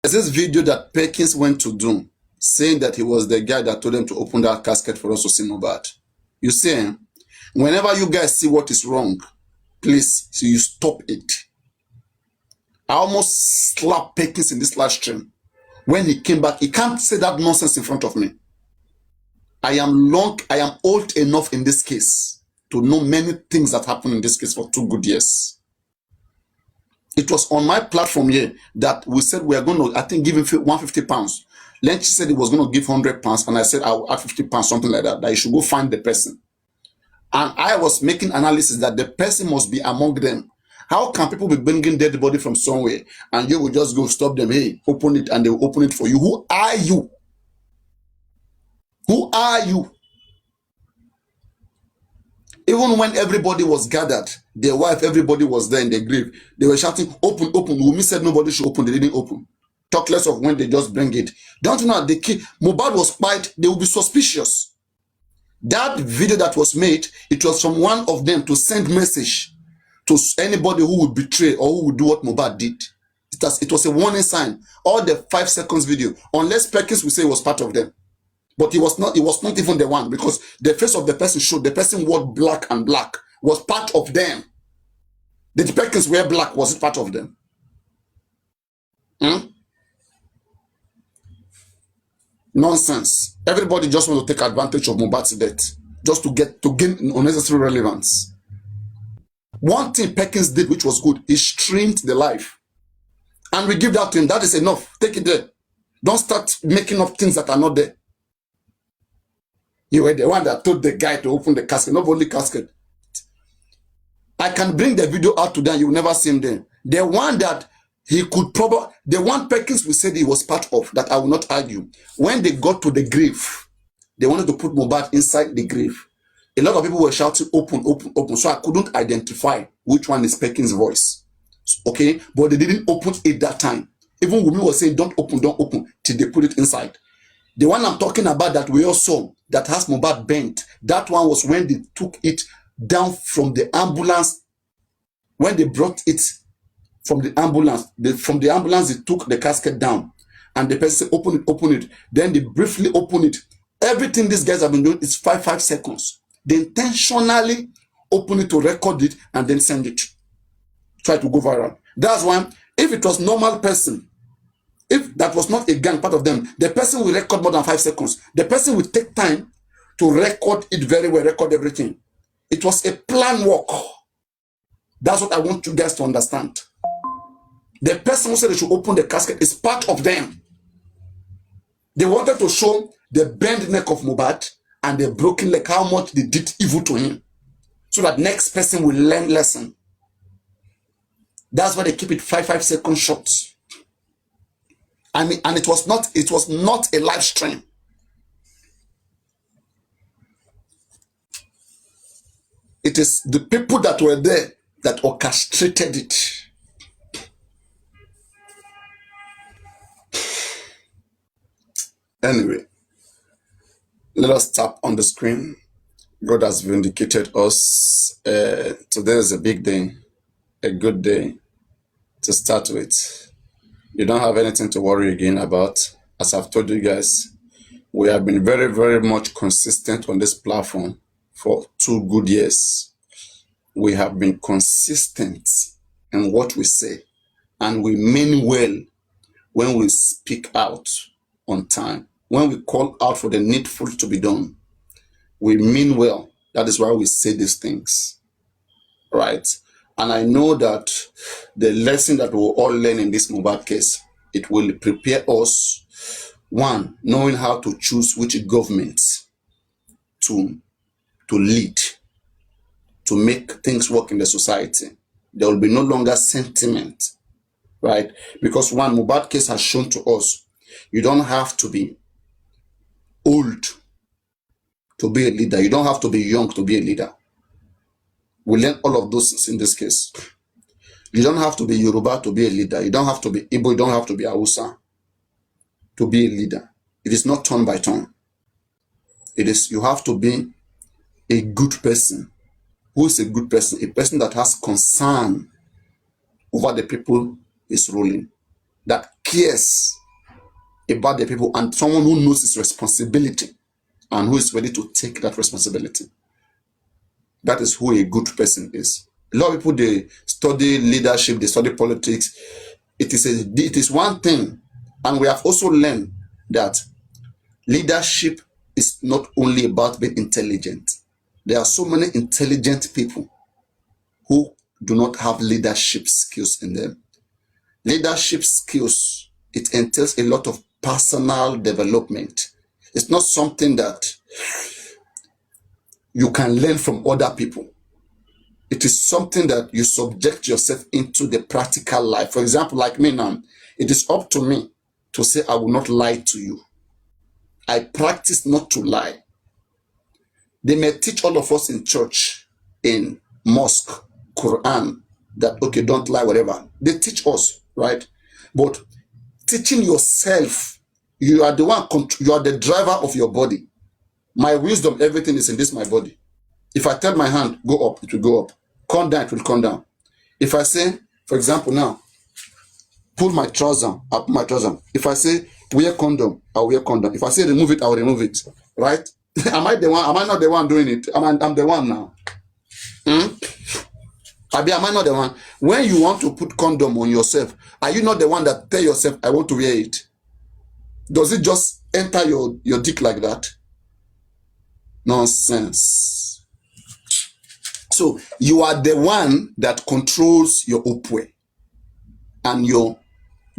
There's this video that Perkins went to do, saying that he was the guy that told them to open that casket for us to see Mohbad. You see, whenever you guys see what is wrong, please, so you stop it. I almost slapped Perkins in this live stream. When he came back, he can't say that nonsense in front of me. I am old enough in this case to know many things that happened in this case for 2 good years. It was on my platform here that we said we are going to, I think, give him 150 pounds. Lenchi said he was going to give 100 pounds, and I said I'll add 50 pounds, something like that, that you should go find the person. And I was making analysis that the person must be among them. How can people be bringing dead body from somewhere and you will just go stop them? Hey, open it, and they will open it for you. Who are you? Who are you? Even when everybody was gathered, their wife, everybody was there in the grave, they were shouting, open, open. Wumi said nobody should open. They didn't open. Talk less of when they just bring it. Don't you know the key? Mohbad was quiet. They will be suspicious. That video that was made, it was from one of them to send message to anybody who would betray or who would do what Mohbad did. It was a warning sign. All the 5 seconds video, unless Perkins will say it was part of them. But it was not even the one, because the face of the person showed the person wore black, and black was part of them. Did Perkins wear black? Was it part of them? Nonsense. Everybody just want to take advantage of Mohbad's death, just to gain unnecessary relevance. One thing Perkins did, which was good, he streamed the live. And we give that to him. That is enough. Take it there. Don't start making up things that are not there. You were the one that told the guy to open the casket, not only casket. I can bring the video out to them. You will never see him there. The one that he could probably, the one Perkins we said he was part of, that I will not argue. When they got to the grave, they wanted to put Mohbad inside the grave. A lot of people were shouting, open, open, open. So I couldn't identify which one is Perkins' voice. Okay? But they didn't open it that time. Even Wumi was saying, don't open, till they put it inside. The one I'm talking about that we all saw, that has Mohbad bent, that one was when they took it down from the ambulance. When they brought it from the ambulance, they took the casket down. And the person said, open it. Then they briefly open it. Everything these guys have been doing is 5 seconds. They intentionally open it to record it and then send it. Try to go viral. That's why, if it was normal person, if that was not a gang, part of them, the person will record more than 5 seconds. The person will take time to record it very well, record everything. It was a planned work. That's what I want you guys to understand. The person who said they should open the casket is part of them. They wanted to show the bent neck of Mohbad and the broken leg, how much they did evil to him, so that next person will learn lesson. That's why they keep it 5 seconds short. I mean, and it was not a live stream. It is the people that were there that orchestrated it. Anyway, let us tap on the screen. God has vindicated us. Today is a big day, a good day to start with. You don't have anything to worry again about. As I've told you guys, we have been very, very much consistent on this platform for 2 good years. We have been consistent in what we say, and we mean well when we speak out on time. When we call out for the needful to be done, we mean well. That is why we say these things, right? And I know that the lesson that we'll all learn in this Mohbad case, it will prepare us, one, knowing how to choose which government to lead, to make things work in the society. There will be no longer sentiment, right? Because one, Mohbad case has shown to us, you don't have to be old to be a leader. You don't have to be young to be a leader. We learn all of those in this case. You don't have to be Yoruba to be a leader. You don't have to be Igbo. You don't have to be Hausa to be a leader. It is not turn by turn. It is, you have to be a good person. Who is a good person? A person that has concern over the people is ruling, that cares about the people, and someone who knows his responsibility and who is ready to take that responsibility. That is who a good person is. A lot of people, they study leadership, they study politics. It is one thing, and we have also learned that leadership is not only about being intelligent. There are so many intelligent people who do not have leadership skills in them. Leadership skills, it entails a lot of personal development. It's not something that you can learn from other people. It is something that you subject yourself into the practical life. For example, like me now, it is up to me to say I will not lie to you. I practice not to lie. They may teach all of us in church, in mosque, Quran, that, okay, don't lie, whatever. They teach us, right? But teaching yourself, you are the one, you are the driver of your body. My wisdom, everything is in this, my body. If I tell my hand, go up, it will go up. Come down, it will come down. If I say, for example now, pull my trouser, I'll pull my trouser. If I say, wear condom, I'll wear condom. If I say remove it, I'll remove it. Right? Am I the one? Am I not the one doing it? I'm the one now. Am I not the one? When you want to put condom on yourself, are you not the one that tell yourself, I want to wear it? Does it just enter your dick like that? Nonsense. So you are the one that controls your opwe and your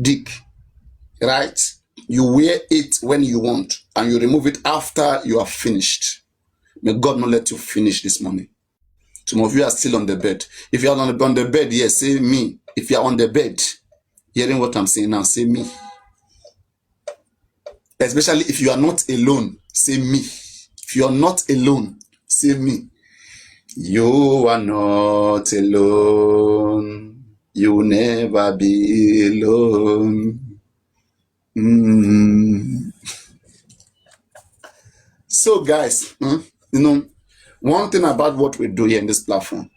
dick, right? You wear it when you want and you remove it after you are finished. May God not let you finish this morning. Some of you are still on the bed. If you are on the bed, yes, say me. If you are on the bed, hearing what I'm saying now, say me. Especially if you are not alone, say me. If you are not alone, say me. You are not alone. You will never be alone. So guys, one thing about what we do here in this platform,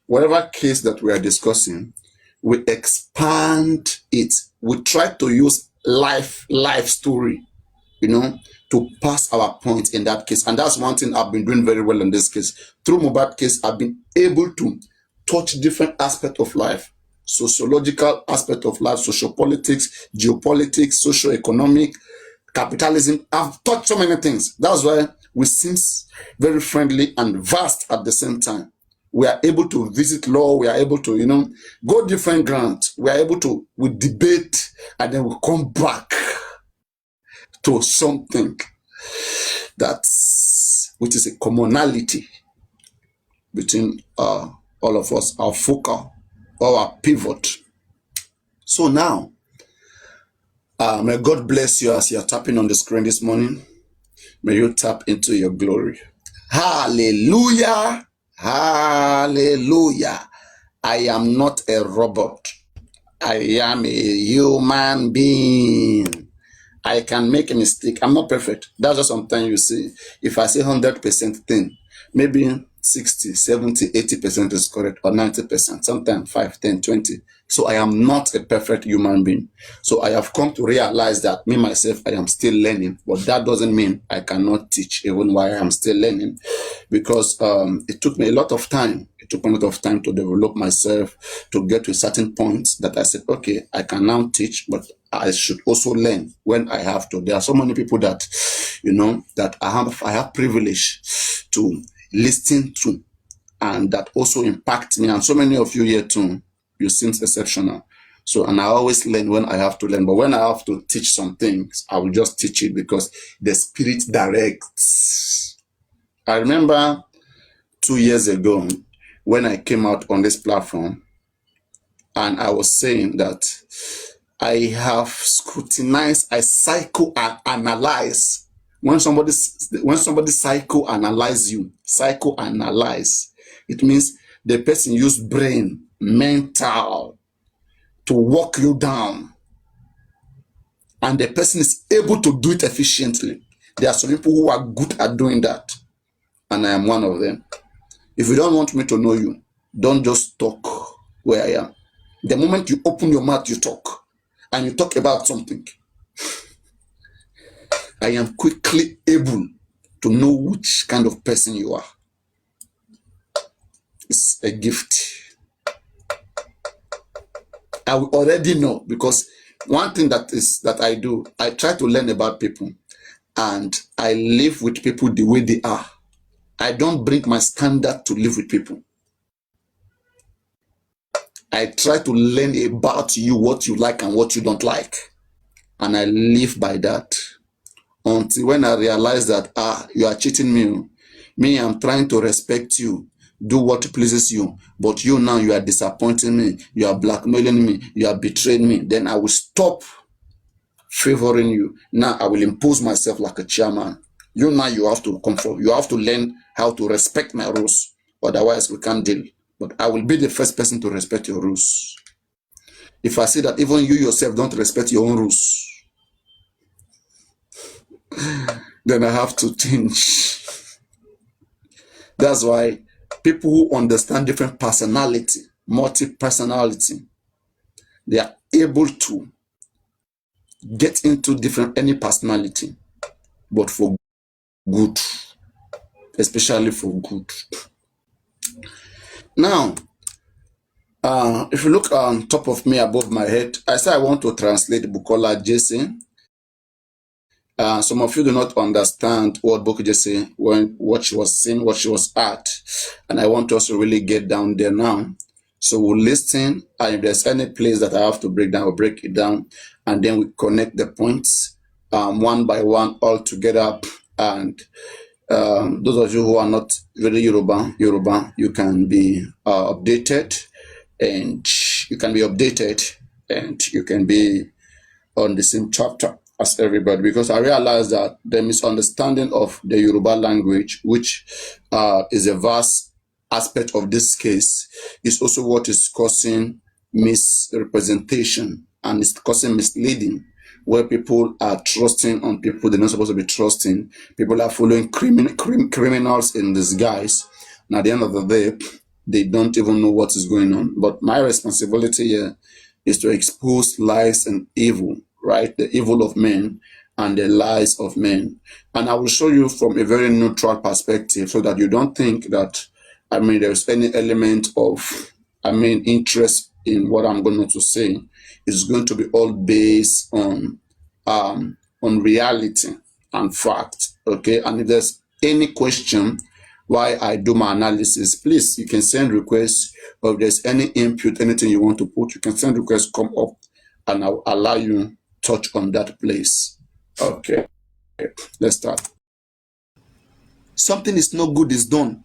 whatever case that we are discussing, we expand it. We try to use life story, to pass our point in that case. And that's one thing I've been doing very well in this case. Through Mohbad case, I've been able to touch different aspects of life. Sociological aspect of life, sociopolitics, geopolitics, socio-economic, capitalism. I've touched so many things. That's why we seem very friendly and vast at the same time. We are able to visit law. We are able to, go different grounds. We are able to, we debate, and then we come back to something which is a commonality between all of us, our focal or our pivot. So now, may God bless you as you're tapping on the screen this morning. May you tap into your glory. Hallelujah. Hallelujah. I am not a robot. I am a human being. I can make a mistake. I'm not perfect. That's just sometimes you see. If I say 100% thing, maybe 60, 70, 80% is correct, or 90%, sometimes 5, 10, 20. So I am not a perfect human being. So I have come to realize that me, myself, I am still learning. But that doesn't mean I cannot teach, even while I am still learning. Because it took me a lot of time. It took me a lot of time to develop myself, to get to a certain point that I said, okay, I can now teach, but I should also learn when I have to. There are so many people that, that I have privilege to listen to, and that also impact me. And so many of you here too, you seem exceptional. So, and I always learn when I have to learn. But when I have to teach some things, I will just teach it because the Spirit directs. I remember 2 years ago when I came out on this platform, and I was saying that I have scrutinized, I psychoanalyze. When somebody psychoanalyze you, psychoanalyze, it means the person used brain, mental, to walk you down. And the person is able to do it efficiently. There are some people who are good at doing that. And I am one of them. If you don't want me to know you, don't just talk where I am. The moment you open your mouth, you talk. And you talk about something. I am quickly able to know which kind of person you are. It's a gift. I will already know, because one thing that I do, I try to learn about people, and I live with people the way they are. I don't bring my standard to live with people. I try to learn about you, what you like and what you don't like. And I live by that. Until when I realize that, you are cheating me. Me, I'm trying to respect you, do what pleases you. But you now, you are disappointing me. You are blackmailing me. You are betraying me. Then I will stop favoring you. Now I will impose myself like a chairman. You now, you have to conform. You have to learn how to respect my rules. Otherwise, we can't deal. But I will be the first person to respect your rules. If I see that even you yourself don't respect your own rules, then I have to change. That's why people who understand different personality, multi-personality, they are able to get into different any personality, but for good, especially for good. Now, if you look on top of me above my head, I say I want to translate Bukky Jesse. Some of you do not understand what Bukky Jesse, what she was saying, what she was at. And I want us to really get down there now. So we'll listen, and if there's any place that I have to break down, we'll break it down. And then we connect the points one by one all together. And those of you who are not really Yoruba, you can be updated, and you can be updated, and you can be on the same chapter as everybody, because I realize that the misunderstanding of the Yoruba language, which is a vast aspect of this case, is also what is causing misrepresentation, and it's causing misleading, where people are trusting on people they're not supposed to be trusting. People are following criminals in disguise, and at the end of the day, they don't even know what is going on. But my responsibility here is to expose lies and evil, right? The evil of men and the lies of men. And I will show you from a very neutral perspective, so that you don't think that, there's any element of, interest in what I'm going to say. It's going to be all based on reality and fact, okay? And if there's any question why I do my analysis, please, you can send requests, or if there's any input, anything you want to put, you can send requests, come up, and I'll allow you touch on that place. Okay, let's start. Something is not good is done.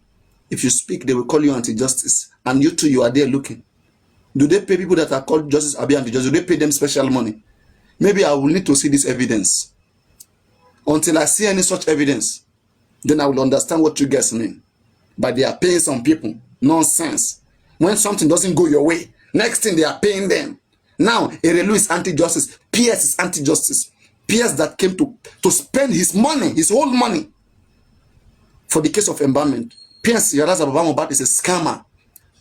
If you speak, they will call you anti-justice, and you too, you are there looking. Do they pay people that are called justice, abi anti-justice? Do they pay them special money? Maybe I will need to see this evidence. Until I see any such evidence, then I will understand what you guys mean. But they are paying some people. Nonsense. When something doesn't go your way, next thing they are paying them. Now, Erelu is anti-justice. PS is anti-justice. PS that came to spend his money, his whole money, for the case of embalmment. PS Yaraza Baba Mohbad is a scammer.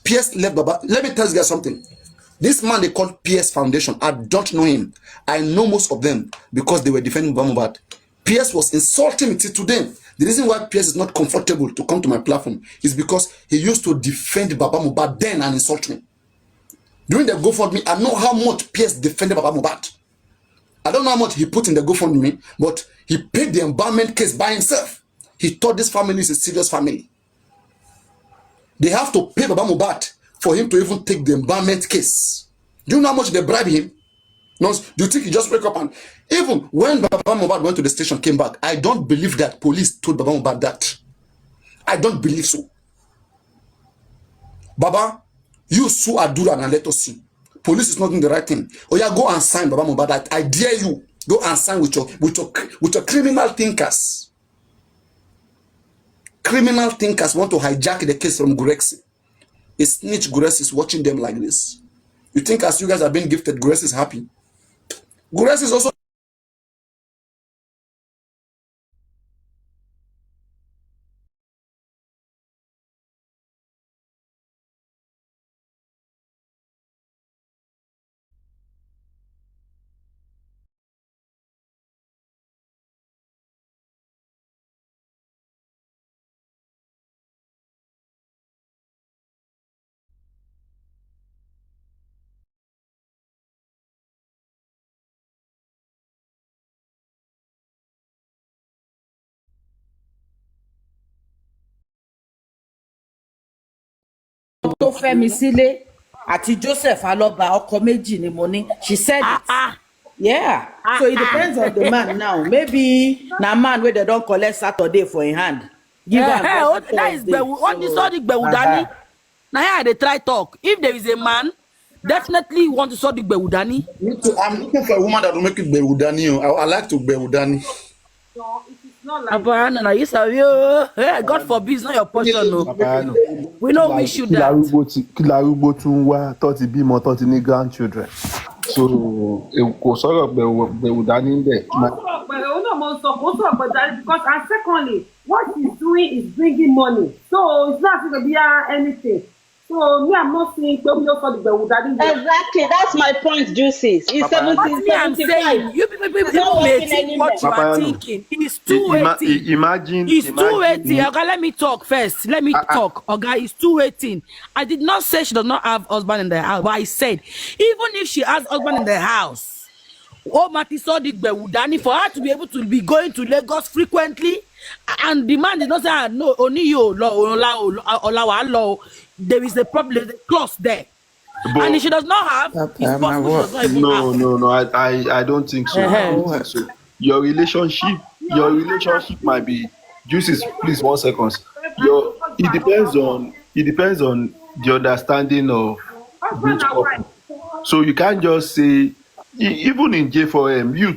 PS left Baba. Let me tell you guys something. This man they call PS Foundation, I don't know him. I know most of them because they were defending Baba Mohbad. PS was insulting me to them. The reason why PS is not comfortable to come to my platform is because he used to defend Baba Mohbad then and insult me. During the GoFundMe, I know how much PS defended Baba Mohbad. I don't know how much he put in the GoFundMe, but he paid the embalmment case by himself. He thought this family is a serious family. They have to pay Baba Mohbad for him to even take the embalmment case. Do you know how much they bribe him? No, do you think he just wake up and even when Baba Mohbad went to the station, came back? I don't believe that police told Baba Mohbad that. I don't believe so. Baba, you sue Adura and let us see. Police is not doing the right thing. Oh yeah, go and sign Baba Mohbad. I dare you. Go and sign with your criminal thinkers. Criminal thinkers want to hijack the case from Gurexi. A snitch Gurexi is watching them like this. You think as you guys are being gifted, Gurexi is happy? Gurexi is also tó fẹ́ mi sílé àti Joseph Aloba ọkọ méjì ni mo ní. She said it. Yeah. So it depends on the man now. Maybe na man where they don't collect Saturday for in hand. Give that is what is all the Bewudani. Now here they try talk. If there is a man, definitely want to saw the Bewudani. I'm looking for a woman that will make it Bewudani. I like to Bewudani. No, it is not like Papariano, you saw you. God forbid, it's not your portion. No. We know we should that. Kilarubo tunwa, 30 bimo, 30 ni grandchildren. So, kò sọ̀rọ̀ Bewudani ń bẹ̀. Because and secondly, what he's doing is bringing money. So it's not going to be anything. So me, I'm not saying exactly. That's my point, Juicy. It's 17, I'm saying you people may think what you are thinking. It's 218. Imagine. It's 218. Okay, let me talk first. Let me talk. Okay, it's 218. I did not say she does not have husband in the house, but I said even if she has husband in the house, Bewudani, for her to be able to be going to Lagos frequently, and the man did not say no, only you law. There is a problem, the clause there. But, and if she does not have, it's possible she does not even have. No, I don't think so. I don't think so. Your relationship might be Juices, please 1 second. It depends on the understanding of which couple. So you can't just say even in J4M, you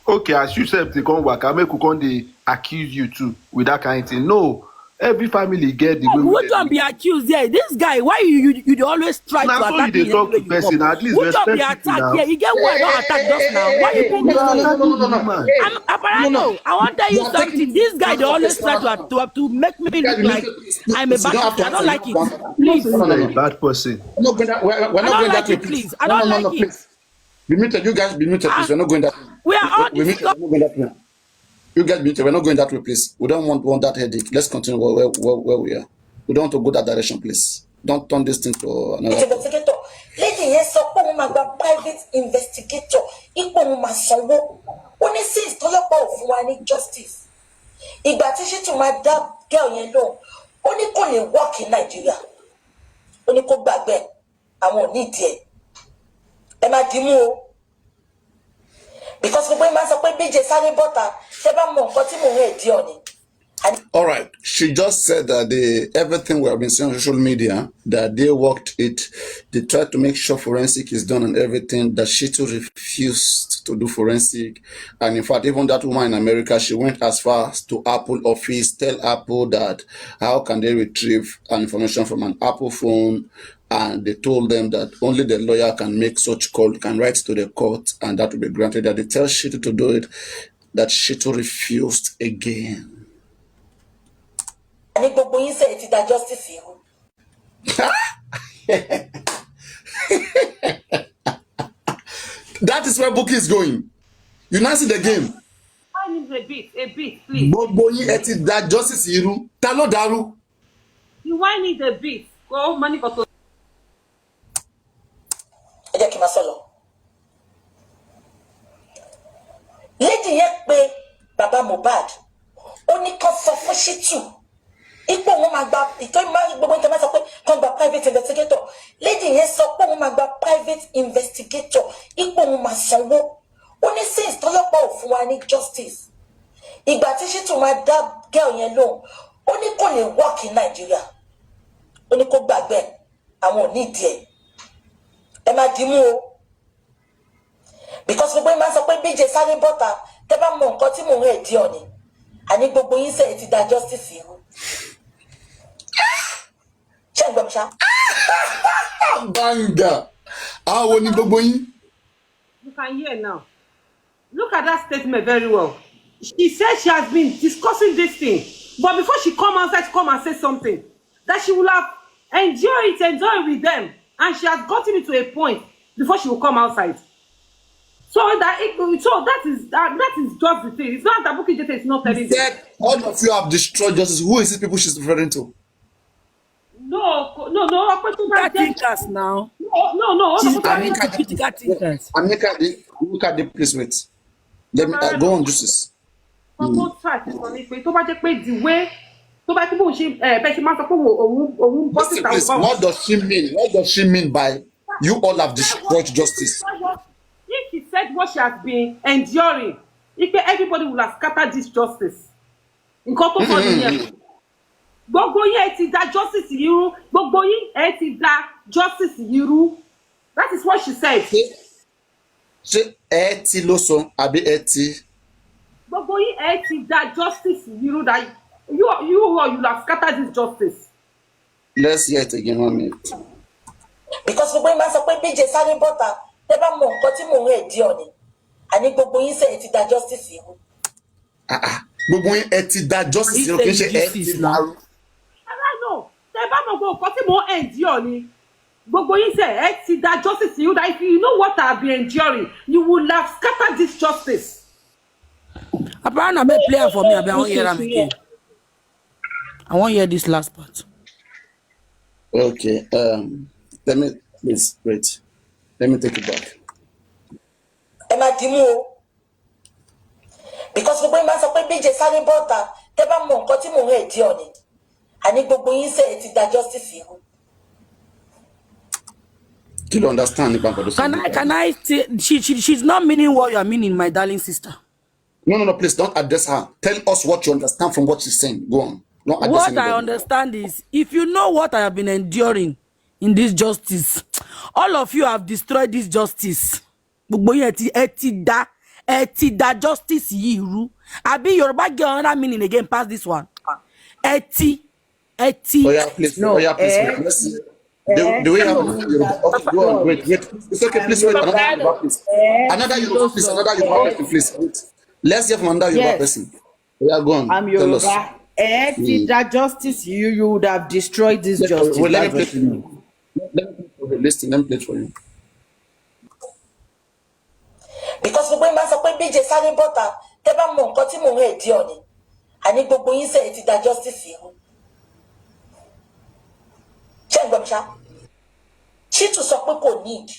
okay, as you said, they come work, I make they accuse you too with that kind of thing. No. Every family get the way. Who can be accused here? This guy, why you always try to attack me? Talk to person, at least who can be attacked here? You get why I don't attack just now? Why you think this? I'm Papariano. I want to tell you something. This guy, they always try to make me look like I'm a bad person. I don't like it. Please. I'm a bad person. No, we're not going that way, please. I don't like it. Be muted, you guys be muted, please. We're not going that way. We are all discussing. You get muted. We're not going that way, please. We don't want that headache. Let's continue where we are. We don't want to go that direction, please. Don't turn this thing to another. Investigator. Lady, yes, so private investigator. Ipo ma sanwó. Oni since to lopo fún wa ní justice. Ìgbà tí she to my dad girl yẹn lóhùn. Oni kò lè work in Nigeria. Oni kò gbàgbé. Àwọn ní díẹ̀. Ẹ má dìmú o. Because gbogbo man sọ pé BJ sáré bọ́ta ṣé bá mọ nǹkan tí mò ń rẹ̀ di ọ̀nì. All right, she just said that everything we have been seeing on social media, that they worked it, they tried to make sure forensic is done and everything, that she too refused to do forensic. And in fact, even that woman in America, she went as far as to Apple office, tell Apple that how can they retrieve information from an Apple phone. And they told them that only the lawyer can make such call, can write to the court, and that will be granted. That they tell Shitu to do it, that Shitu refused again. That is where Bukky is going. You now see the game. I need a bit, please. That justice Iru. Talo Daru. You why need a bit? Go money for Lady yẹn pé Baba Mohbad ó ní kàn sọ fún Shitu ipò wọn máa gba ìtọ́ gbogbo ìtọ́ máa sọ pé kàn gba private investigator. Lady yẹn sọ pé wọn máa gba private investigator ipò wọn máa sanwó. Ó ní since tọ́lọ́pàá ò fún wa ní justice. Ìgbà tí Shitu máa dá girl yẹn lóhùn ó ní kò lè work in Nigeria. Ó ní kó gbàgbé àwọn ò ní díẹ̀. Ẹ má dìmú o. Because gbogbo yín máa sọ pé BJ sáré bọ́ta tẹ́ bá mọ nǹkan tí mò ń rẹ̀ di ọ̀nì. Àní gbogbo yín sẹ́yìn ti da justice yìí. Ṣé ń gbọ́ mi ṣá? Banga. Àwọn ni gbogbo yín. You can hear now. Look at that statement very well. She said she has been discussing this thing, but before she come outside to come and say something, that she will have enjoy it with them, and she has gotten it to a point before she will come outside. So that is just the thing. It's not that Bukky Jesse is not telling them. All of you have destroyed justice. Who is these people she's referring to? No. Thinkers now. No. Amika, look at the place with. Let me go on justice. The way tó bá kí bóun ṣe bẹ́ẹ̀ ṣe máa sọ pé òun bọ́ Listen, síta please, òun bá what does she mean? What does she mean by you all have destroyed justice? if she said what she has been enduring, if everybody will have scattered this justice. Nǹkan tó sọ nìyẹn. Gbogbo yín ẹ ti da justice yìí rú. Gbogbo yín ẹ ti da justice yìí rú. That is what she said. Ṣé ẹ ti ló sọ àbí ẹ ti? Gbogbo yín ẹ ti da justice yìí rú. That you have scattered this justice. Let's hear it again 1 minute. Because gbogbo yín máa sọ pé BJ sáré bọ́ta tẹ́ bá mọ nǹkan tí mò ń rẹ̀ dí ọ̀nì àní gbogbo yín sẹ́yìn ti da justice yìí rú. Gbogbo yín ẹ ti da justice yìí kì í ṣe ẹ ti dàrú. No, tẹ́ bá mọ nǹkan tí mò ń endure ni gbogbo yín sẹ́yìn ẹ ti da justice yìí rú. That if you know what I have been enduring, you will have scattered this justice. Apparently, I'm a player for me. I won't hear them again. I won't hear this last part. Okay, let me please wait. Let me take it back. Ẹ máa dì mú o. Because gbogbo yín máa sọ pé BJ sáré bọ́ta tẹ́ bá mọ nǹkan tí mò ń rẹ̀ dí ọ̀nì àní gbogbo yín sẹ́yìn ti da justice yìí rú. Do you understand? Can I say she's not meaning what you are meaning, my darling sister? No, please don't address her. Tell us what you understand from what she's saying. Go on. What I understand is, if you know what I have been enduring in this justice, all of you have destroyed this justice. Eti da justice yiru. Abi Yoruba get another meaning again past this one. Eti. Oh yeah, please. No, oh yeah, please. Let's see. Do we have Yoruba? Okay, go on. Wait. It's okay. Please wait. Another Yoruba, please. Another Yoruba, please. Another Yoruba person, please. Wait. Let's hear from another Yoruba person. Yeah, go on. I'm Yoruba. That justice, you would have destroyed this justice. Well, let me play for you. Listen, let me play for you. Because gbogbo yín máa sọ pé BJ sáré bọ́ta tẹ́ bá mọ nǹkan tí mò ń rẹ̀ dí ọ̀nì àní gbogbo yín sẹ́yìn ti da justice yìí rú. Ṣé ń gbọ́ mi ṣá? Ṣí tún sọ pé kò need.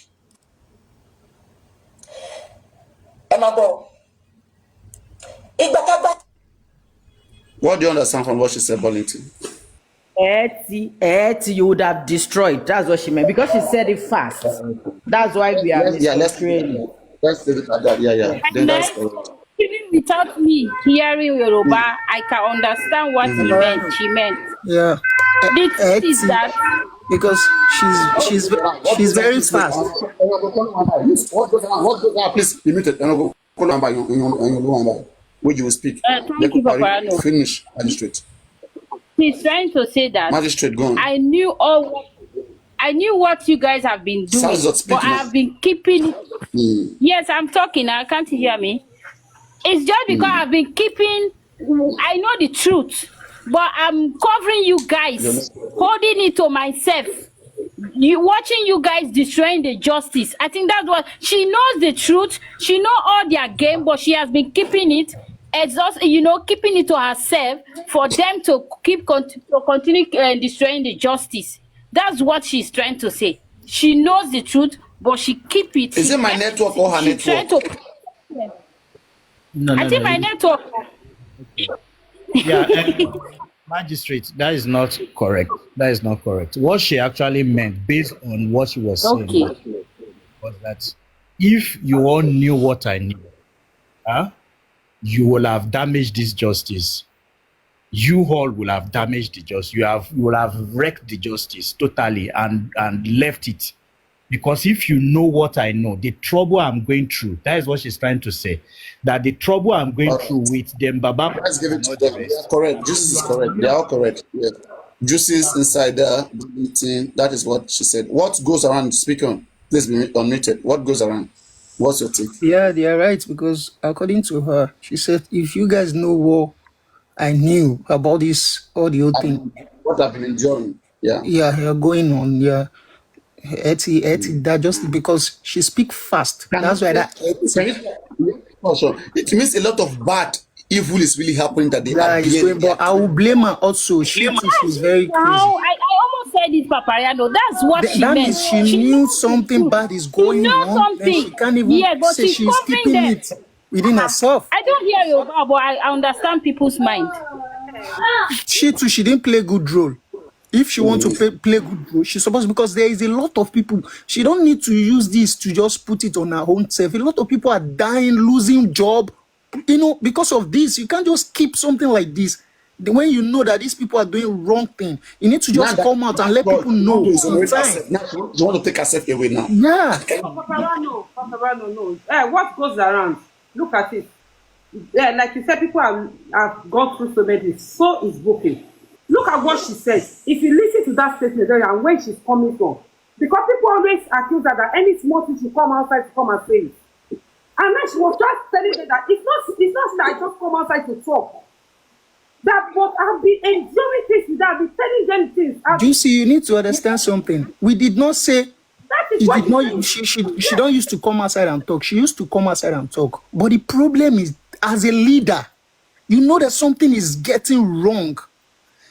Ẹ máa gbọ́. Ìgbà tá a gbà. What do you understand from what she said, Burlington? You would have destroyed. That's what she meant. Because she said it fast. That's why we are let's say it like that. Yeah. Then that's even without me hearing Yoruba, I can understand what she meant. Yeah. This is that because she's very fast. What goes on? Please limit it. Where you will speak. Thank you, Papariano. Finish, magistrate. He's trying to say that Magistrate, go on. I knew what you guys have been doing, but I have been keeping it. Yes, I'm talking. I can't hear me. It's just because I've been keeping. I know the truth, but I'm covering you guys, holding it to myself. Watching you guys destroying the justice. I think that's what she knows the truth. She know all their game, but she has been keeping it, keeping it to herself for them to continue destroying the justice. That's what she's trying to say. She knows the truth, but she keep it. Is it my network or her network? I think my network. Yeah. Magistrate, that is not correct. That is not correct. What she actually meant, based on what she was saying, was that if you all knew what I knew, you will have damaged this justice. You all will have damaged the justice. You will have wrecked the justice totally and left it. Because if you know what I know, the trouble I'm going through, that is what she's trying to say. That the trouble I'm going through with them, Baba. Let's give it to them. They are correct. Juices is correct. They are all correct. Yeah. Juices inside the meeting. That is what she said. What goes around? Speak on. Please be unmuted. What goes around? What's your take? Yeah, they are right. Because according to her, she said, if you guys know what I knew about this audio thing, what I've been enjoying. Yeah. Yeah, you're going on. Yeah. That just because she speaks fast. That's why that. It means a lot of bad evil is really happening that they are. But I will blame her also. She's very crazy. I almost said it, Papariano. That's what she meant. Means she knew something bad is going on. And she can't even say she's keeping it within herself. I don't hear you, but I understand people's mind. she too, she didn't play good role. If she want to play good role, she's supposed, because there is a lot of people. She don't need to use this to just put it on her own self. A lot of people are dying, losing job, because of this. You can't just keep something like this. When you know that these people are doing wrong thing, you need to just come out and let people know. You want to take herself away now? Yeah. Papariano, no. What goes around? Look at it. Yeah, like you said, people have gone through so many. So is Bukky. Look at what she says. If you listen to that statement and where she's coming from, because people always accuse her that any small thing she come outside to come and say it. And then she was just telling them that it's not that I just come outside to talk. That but I've been enjoying things with her, I've been telling them things. Juicy, you need to understand something. We did not say she don't used to come outside and talk. She used to come outside and talk. But the problem is, as a leader, you know that something is getting wrong.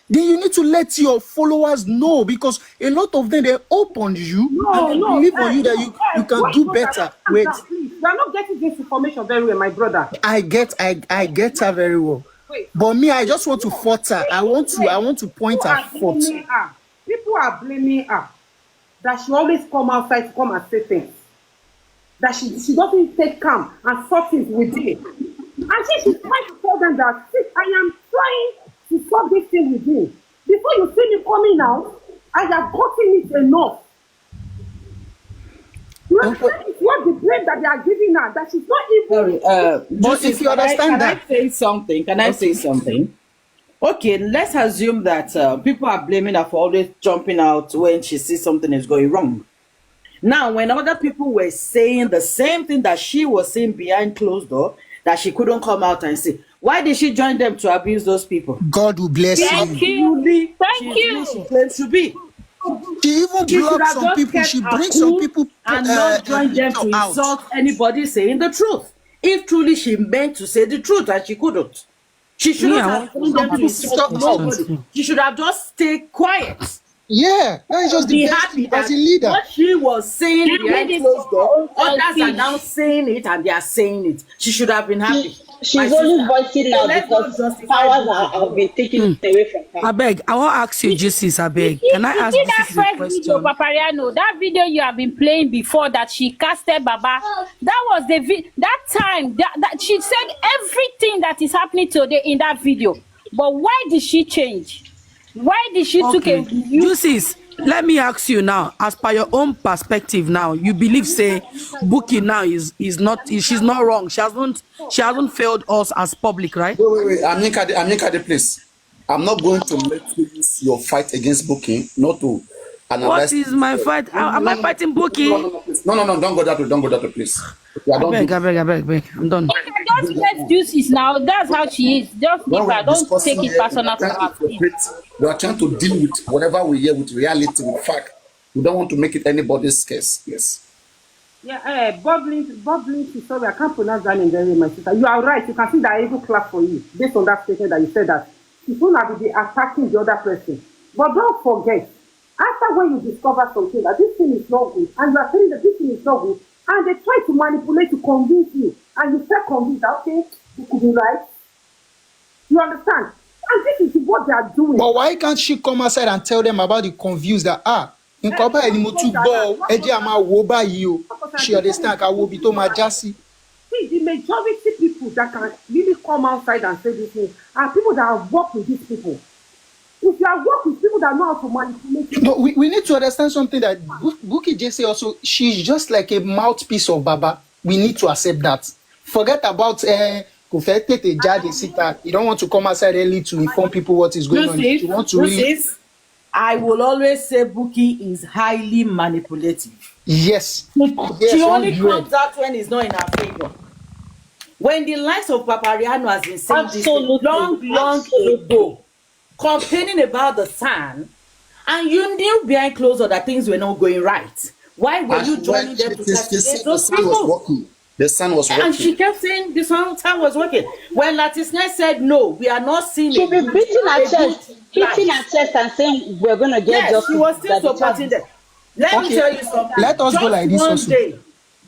Then you need to let your followers know, because a lot of them, they open you and believe on you that you can do better. Wait, please. You are not getting this information very well, my brother. I get her very well. But me, I just want to fault her. I want to point her fault. People are blaming her that she always come outside to come and say things. That she doesn't take calm and sort things within. And she's trying to tell them that, I am trying to solve this thing with you. Before you see me coming out, I have gotten it enough. It's what the blame that they are giving her, that she's not even. Sorry, but if you understand that. Can I say something? Can I say something? Okay, let's assume that people are blaming her for always jumping out when she sees something is going wrong. Now, when other people were saying the same thing that she was saying behind closed door, that she couldn't come out and say, why did she join them to abuse those people? God will bless you. Thank you. Thank you. She claims to be. She even blocks some people. She brings some people and not join them to insult anybody saying the truth. If truly she meant to say the truth and she couldn't, she shouldn't have told them to insult nobody. She should have just stayed quiet. Yeah, that is just the best as a leader. What she was saying behind closed door, others are now saying it and they are saying it. She should have been happy. She's only voicing out because powers have been taken away from her. I beg, I want to ask you, Justice, I beg. Can I ask you that this first question? video, Papariano, that video you have been playing before that she casted Baba, that was that time that she said everything that is happening today in that video. But why did she change? Why did she took a Justice, let me ask you now, as per your own perspective now, you believe say Bukky now she's not wrong. She hasn't failed us as public, right? Wait. Amika, please. I'm not going to let you use your fight against Bukky, not to analyze. What is my fight? Am I fighting Bukky? No, don't go that way. Don't go that way, please. I beg. I'm done. Just let Juices now. That's how she is. Just leave her. Don't take it personal to her. We are trying to deal with whatever we hear with reality, with fact. We don't want to make it anybody's case. Yes. Yeah, bubbling. Sorry, I can't pronounce that name very much. You are right. You can see that I even clap for you based on that statement that you said that she should not be attacking the other person. But don't forget, after when you discover something that this thing is not good, and you are saying that this thing is not good, and they try to manipulate to convince you, and you feel convinced that, okay, you could be right. You understand? And this is what they are doing. But why can't she come outside and tell them about the confused that, she understand I will be to my Jesse. See, the majority people that can really come outside and say this thing are people that have worked with these people. If you are working with people that know how to manipulate people. No, we need to understand something that Bukky Jesse also, she's just like a mouthpiece of Baba. We need to accept that. Forget about you don't want to come outside early to inform people what is going on. You want to really... I will always say Bukky is highly manipulative. Yes. She only comes out when it's not in her favor. When the likes of Papariano has been saying this long ago, complaining about the sun, and you knew behind closed door that things were not going right. Why were you joining them to castigate those people? The sun was working. And she kept saying the sun was working. When Latisne said no, we are not seeing it. She be beating her chest and saying we're gonna get justice. She was still supporting them. Let me tell you something. Let us go like this.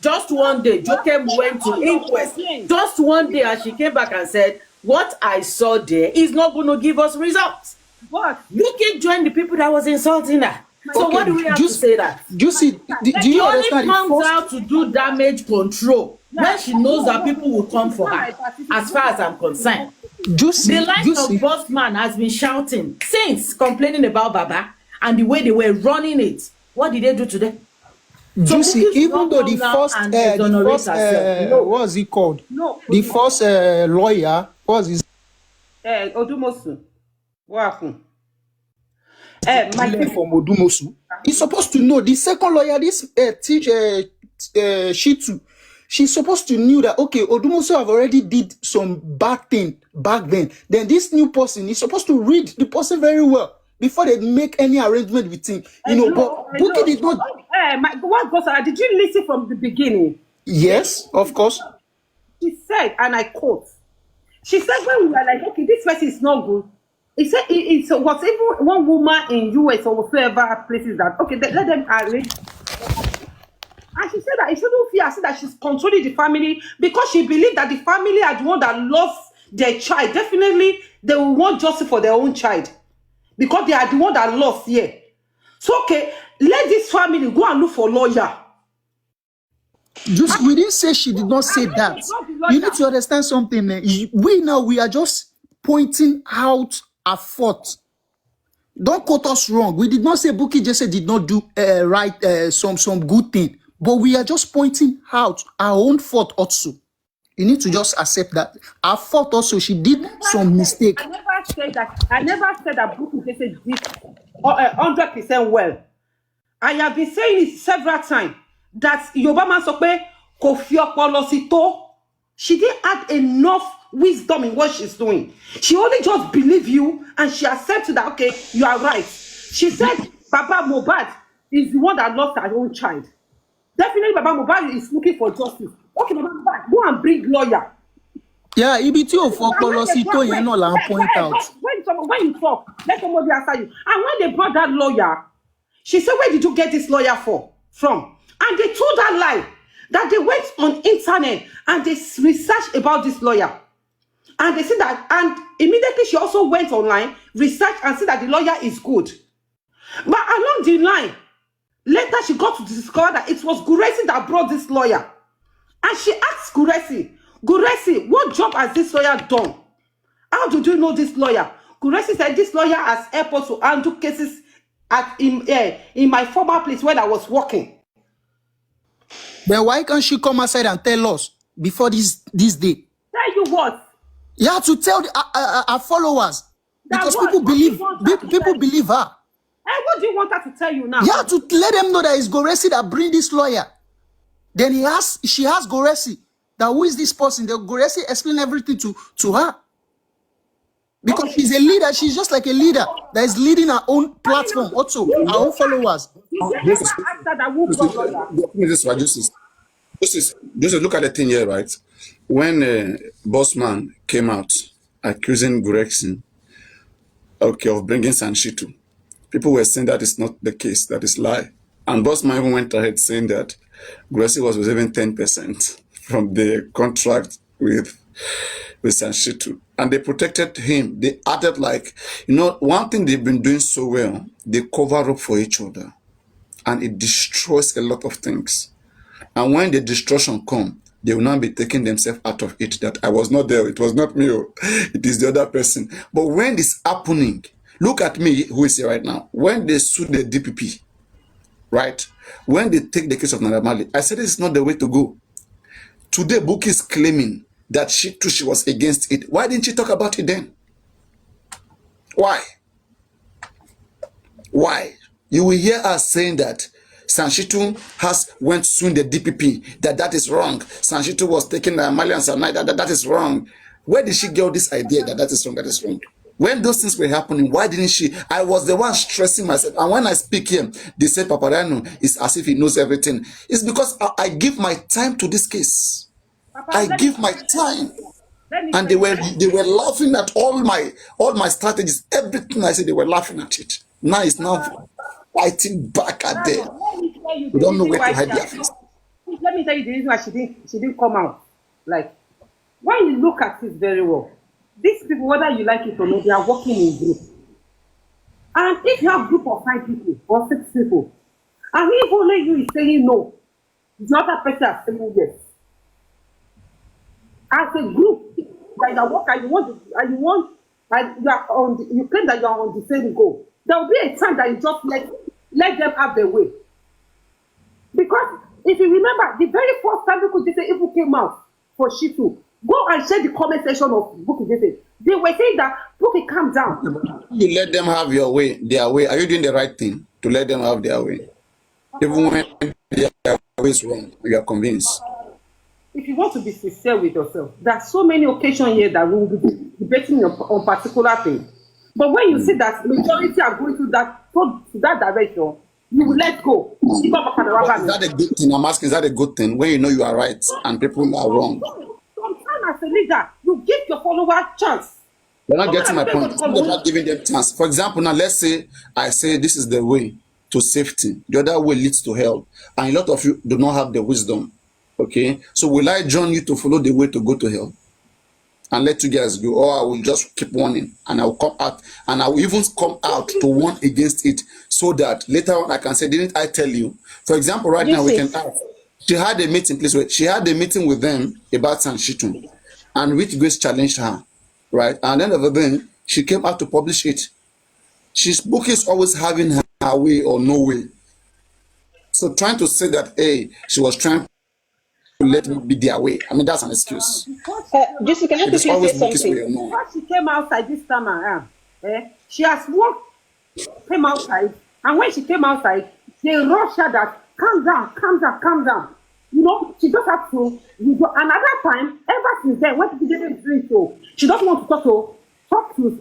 Just one day, Jokem went to inquest. Just one day, and she came back and said, what I saw there is not going to give us results. What? Bukky joined the people that was insulting her. So what do we have to say that? Juicy, do She you only understand? comes out to do damage control when she knows that people will come for her, as far as I'm concerned. The likes of Bossman has been shouting since, complaining about Baba and the way they were running it. What did they do today? Juicy, even though the first what was he called? No. The first lawyer, what was his Odumosu. What happened? From Odumosu. He's supposed to know. The second lawyer, this Shitu, she's supposed to know that, okay, Odumosu have already did some bad thing back then. Then this new person is supposed to read the person very well before they make any arrangement with him. But Bukky did not. What goes on? Did you listen from the beginning? Yes, of course. She said, and I quote, she said, when we were like, okay, this person is not good. He said, it's whatever one woman in US or whatever places that, okay, let them arrange. And she said that it shouldn't feel as if that she's controlling the family because she believed that the family are the one that lost their child. Definitely, they will want justice for their own child because they are the one that lost here. So, okay, let this family go and look for a lawyer. Just we didn't say she did not say that. You need to understand something. We are just pointing out a fault. Don't quote us wrong. We did not say Bukky Jesse did not do some good thing, but we are just pointing out our own fault also. You need to just accept that our fault also. She did some mistake. I never said that Bukky Jesse did 100% well. I have been saying it several times that Yobama Sokpe Kofi Opolosito. She didn't add enough wisdom in what she's doing. She only just believe you and she accepted that, okay, you are right. She said Baba Mohbad is the one that lost her own child. Definitely Baba Mohbad is looking for justice. Okay, Baba Mohbad, go and bring lawyer. Yeah, EBT of Opolosito, you know, la point out. When you talk, let somebody answer you. And when they brought that lawyer, she said, where did you get this lawyer from? And they told that lie. That they went on internet and they researched about this lawyer. And they said that, and immediately she also went online, researched and said that the lawyer is good. But along the line, later she got to discover that it was Guresi that brought this lawyer. And she asked Guresi, what job has this lawyer done? How did you know this lawyer? Guresi said this lawyer has helped us to handle cases in my former place where I was working. Then why can't she come outside and tell us before this day? Tell you what? You have to tell our followers because people believe her. And what do you want her to tell you now? You have to let them know that it's Guresi that bring this lawyer. Then she asked Guresi that who is this person? The Guresi explain everything to her. Because she's a leader, she's just like a leader that is leading her own platform, also her own followers. Just look at the thing here, right? When Bossman came out accusing Guresi, okay, of bringing Sanshitu, people were saying that is not the case, that is lie. And Bossman even went ahead saying that Guresi was receiving 10% from the contract with Sanshitu. And they protected him. They added one thing they've been doing so well, they cover up for each other. And it destroys a lot of things. And when the destruction comes, they will not be taking themselves out of it, that I was not there, it was not me, it is the other person. But when this happening, look at me, who is here right now. When they sue the DPP, right? When they take the case of Naira Marley, I said this is not the way to go. Today, Bukky is claiming that she was against it. Why didn't she talk about it then? Why? You will hear us saying that Sanshitu went suing the DPP, that is wrong. Sanshitu was taking the Malian Sanai, that is wrong. Where did she get all this idea that is wrong? When those things were happening, why didn't she? I was the one stressing myself. And when I speak here, they say Papariano is as if he knows everything. It's because I give my time to this case. I give my time. And they were laughing at all my strategies. Everything I said, they were laughing at it. Now it's now fighting back at them. We don't know where to hide their face. Let me tell you the reason why she didn't come out. Like, when you look at it very well, these people, whether you like it or not, they are working in group. And if you have a group of 5 people or 6 people, and if only you is saying no, the other person is saying yes. As a group, that you are working, you claim that you are on the same goal. There will be a time that you just let them have their way. Because if you remember, the very first time Bukky Jesse even came out for Shitu, go and check the comment section of Bukky Jesse. They were saying that Bukky, calm down. You let them have their way. Are you doing the right thing to let them have their way? Even when their way is wrong, you are convinced. If you want to be sincere with yourself, there are so many occasions here that we will be debating on particular things. But when you see that majority are going to that direction, you will let go. Is that a good thing? I'm asking, is that a good thing when you know you are right and people are wrong? Sometimes as a leader, you give your followers a chance. You're not getting my point. You're not giving them chance. For example, now let's say I say this is the way to safety. The other way leads to hell. And a lot of you do not have the wisdom. Okay? So will I join you to follow the way to go to hell? And let you guys go, or I will just keep warning, and I will come out, and I will even come out to warn against it, so that later on I can say, didn't I tell you? For example, right now we can ask. She had a meeting, please wait. She had a meeting with them about Sanshitun, and which Grace challenged her, right? And at the end of the day, she came out to publish it. Bukky is always having her way or no way. So trying to say that, hey, she was trying to let me be their way. I mean, that's an excuse. Jesse, can I quickly say something? Before she came outside this time around, she has came outside, and when she came outside, they rushed her that, calm down, calm down, calm down. You know, she just had to. Another time, ever since then, when she didn't drink, so she doesn't want to talk to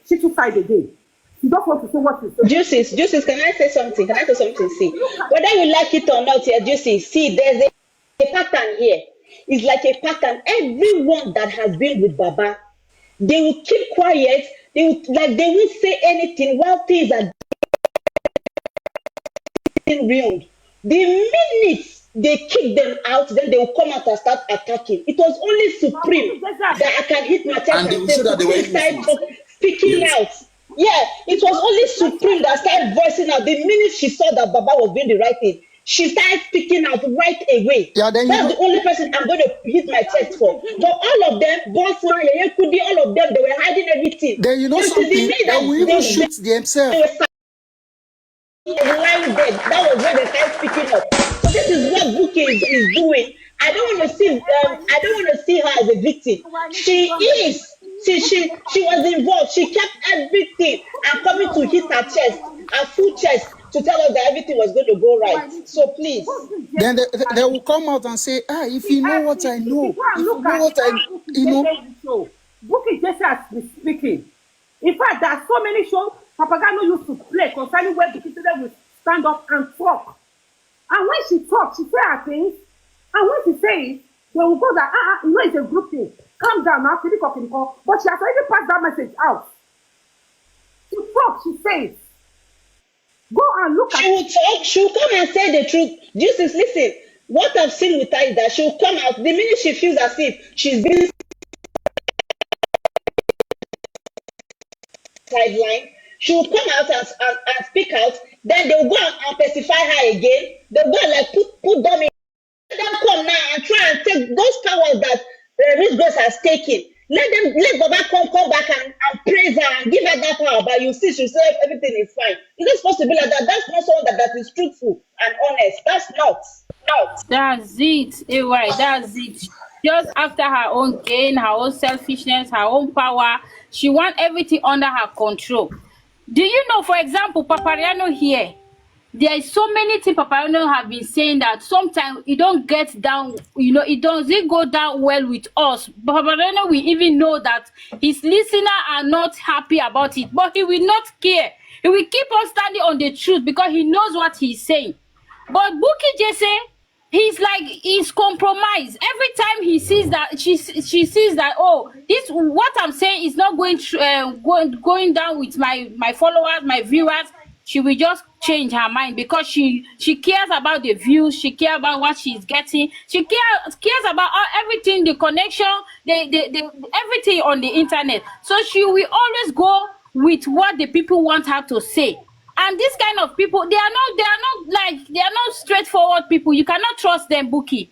Shitu side again. She doesn't want to say what she said. Juices, can I say something? Can I say something? See, whether you like it or not, here, Juices, see, there's a pattern here. It's like a pattern. Everyone that has been with Baba, they will keep quiet. They won't say anything while things are being ruined. The minute they kick them out, then they will come out and start attacking. It was only Supreme that I can hit my chest and say, speaking out. Yeah, it was only Supreme that started voicing out. The minute she saw that Baba was doing the right thing, she started speaking out right away. Yeah, that's the only person I'm going to hit my chest for. But all of them, Bossman, Yekudi, all of them, they were hiding everything. Then you know something, they will even shoot themselves. That was when they started speaking up. So this is what Bukky is doing. I don't want to see her as a victim. She is. She was involved. She kept everything and coming to hit her chest, her full chest, to tell us that everything was going to go right. So please. Then they will come out and say, if you know what I know, if you know what I know. Bukky Jesse has been speaking. In fact, there are so many shows Papariano used to play concerning where the people will stand up and talk. And when she talks, she say her things. And when she says, they will go that, you know, it's a group thing. Calm down now, but she has already passed that message out. She talks, she says. Go and look at She will talk, she will come and say the truth. Jesus, listen, what I've seen with her is that she will come out the minute she feels as if she's been sidelined. She will come out and speak out. Then they'll go and pacify her again. They'll go and like put them in. Let them come now and try and take those powers that Rich Grace has taken. Let Baba come back and praise her and give her that power. But you see, she said everything is fine. It's not supposed to be like that. That's not someone that is truthful and honest. That's not. That's it. Right, that's it. Just after her own gain, her own selfishness, her own power, she wants everything under her control. Do you know, for example, Papariano here, there is so many things Papariano have been saying that sometimes it don't get down, you know, it doesn't go down well with us. Papariano will even know that his listeners are not happy about it, but he will not care. He will keep on standing on the truth because he knows what he's saying. But Bukky Jesse, he's compromised. Every time he sees that, she sees that, oh, this what I'm saying is not going down with my followers, my viewers. She will just change her mind because she cares about the views, she cares about what she's getting, she cares about everything, the connection, the everything on the internet. So she will always go with what the people want her to say. And this kind of people, they are not straightforward people. You cannot trust them, Bukky.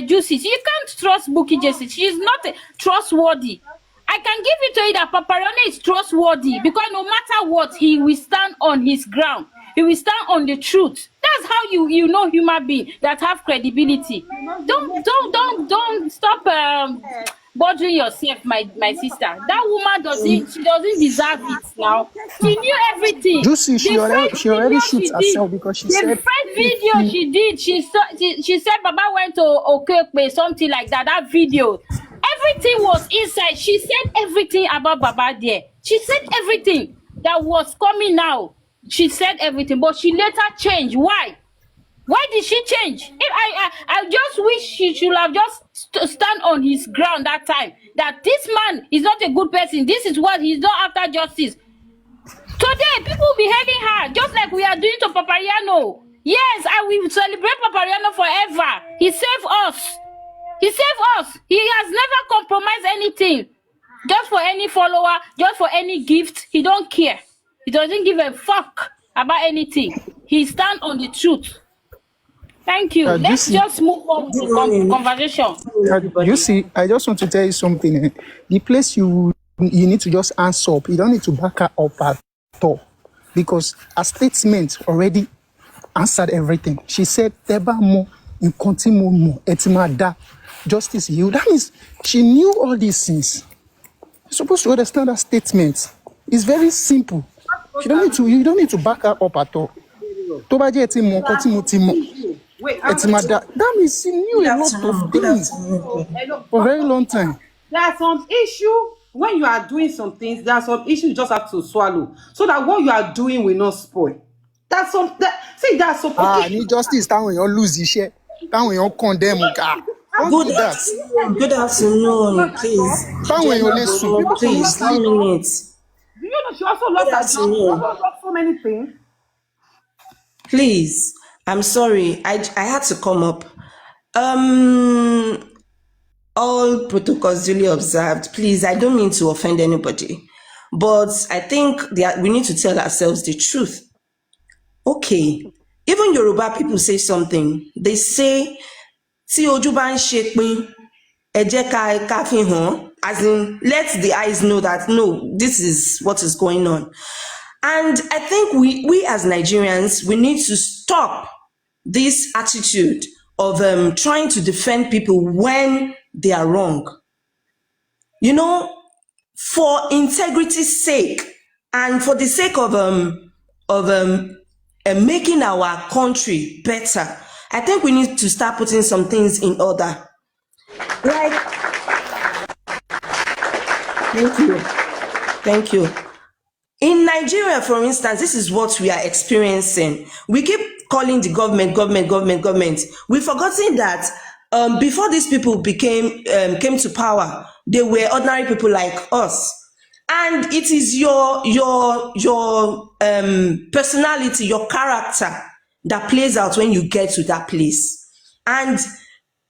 Juicy, you can't trust Bukky Jesse. She is not trustworthy. I can give it to you that Papariano is trustworthy because no matter what, he will stand on his ground. He will stand on the truth. That's how you know human beings that have credibility. Don't stop bothering yourself, my sister. That woman doesn't deserve it now. She knew everything. Juicy, she already shoots herself because she said the first video she did, she said Baba went to Okekpe, something like that. That video. Everything was inside. She said everything about Baba there. She said everything that was coming now. She said everything, but she later changed. Why? Why did she change? I just wish she should have just stand on his ground that time. That this man is not a good person. This is what he's not after justice. Today, people will be hating her, just like we are doing to Papariano. Yes, I will celebrate Papariano forever. He saved us. He saved us. He has never compromised anything. Just for any follower, just for any gift, he don't care. He doesn't give a fuck about anything. He stands on the truth. Thank you. Let's just move on with the conversation. You see, I just want to tell you something. The place you need to just answer up. You don't need to back her up at all. Because her statement already answered everything. She said, Teba mo, in continue mo, etimada, justice you. That means she knew all these things. You're supposed to understand her statement. It's very simple. You don't need to back her up at all. Tobaji etimo, continue timo. That means she knew a lot of things for a very long time. There are some issues when you are doing some things. There are some issues you just have to swallow so that what you are doing will not spoil. That's some. That's some. Need justice. That when you lose the share, that when you condemn God. Good afternoon, please. That when you listen, please, 9 minutes. Do you know she also lost so many things? Please, I'm sorry. I had to come up. All protocols duly observed. Please, I don't mean to offend anybody, but I think we need to tell ourselves the truth. Okay, even Yoruba people say something. They say, "Tí ojú bá ń ṣe pin, ẹ jẹ́ ká fi hàn." As in, let the eyes know that no, this is what is going on. And I think we as Nigerians, we need to stop this attitude of trying to defend people when they are wrong. You know, for integrity's sake and for the sake of making our country better, I think we need to start putting some things in order. Like, thank you. In Nigeria, for instance, this is what we are experiencing. We keep calling the government. We've forgotten that before these people came to power, they were ordinary people like us. And it is your personality, your character that plays out when you get to that place. And